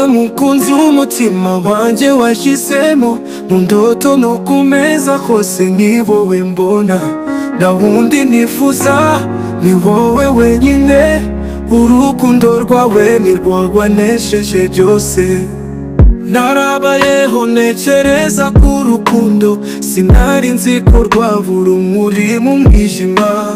wowe mukunzi w'umutima wanjye washyizemo, mu ndoto no ku meza hose ni wowe mbona, nta wundi nifuza ni wowe wenyine, urukundo rwawe ni rwo rwanesheje byose. Narabayeho ntekereza ku rukundo, sinari nzi ko rwabura urumuri mu mwijima,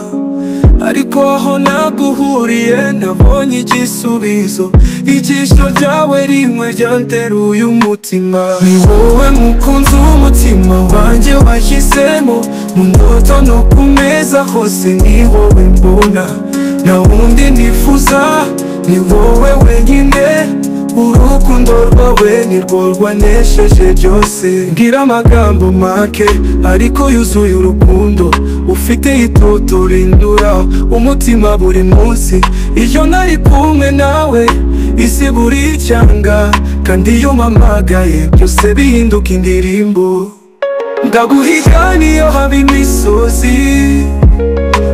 ariko aho naguhuriye nabonye igisubizo, ijisho ryawe rimwe ryanteruye umutima. Ni wowe mukunzi w'umutima wanjye washyizemo, mu ndoto no ku meza hose ni wowe mbona, nta wundi nifuza ni wowe wenyine, urukundo rwawe ni rwo rwanesheje byose. Ngira amagambo make ariko yuzuye urukundo, ufite itoto rindura umutima buri munsi. Iyo nari kumwe nawe isi buri cyanga, kandi iyo mpamagaye byose bihinduka indirimbo. Ndaguhiga niyo haba imisozi,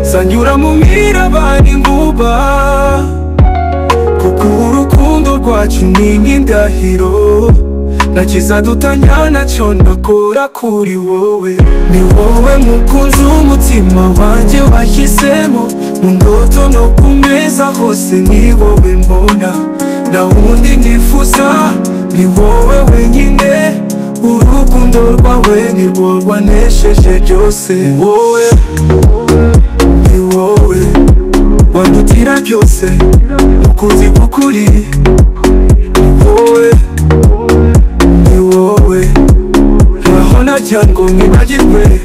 zanyura mu miraba n'inkuba, kuko urukundo rwacu ni nk'indahiro, ntakizadutanya nacyo ndakora kuri wowe. Ni wowe mukunzi w'umutima wanjye washyizemo, mu ndoto no ku meza hose ni wowe mbona, nta wundi nifuza ni wowe wenyine, urukundo rwawe ni rwo rwanesheje byose. Wowe ni wowe wandutira byose, mukunzi kukuri ni wowe, ni wowe nkaho najya ngo nibagirwe.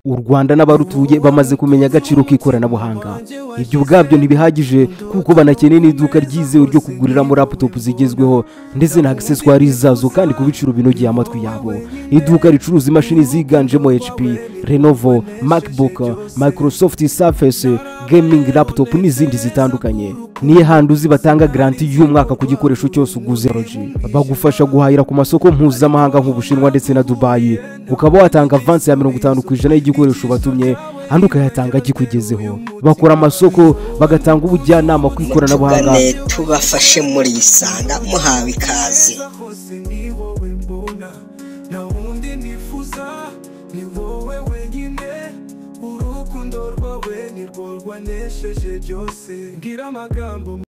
U Rwanda n'abarutuye bamaze kumenya agaciro k'ikoranabuhanga. Ibyo ubwabyo ntibihagije kuko banakeneye n'iduka ryizewe ryo kuguriramo laptop zigezweho ndetse na accessoires zazo kandi ku biciro binogeye amatwi yabo. Iduka ricuruza imashini ziganjemo HP, Lenovo, MacBook, Microsoft Surface, gaming laptop n'izindi zitandukanye. Niye handuzi batanga garanti y'umwaka ku gikoresho cyose uguze ROG. Bagufasha guhahira ku masoko mpuzamahanga nk'Ubushinwa ndetse na Dubai. Ukaba watanga avance ya 50% y'igikoresho batumye, handi ukayatanga gikugezeho. Bakora amasoko, bagatanga ubujyanama ku ikoranabuhanga. Tubafashe muri isanga muhawe ikaze. Urukundo rwawe ni rwo rwanesheje byose. Ngira amagambo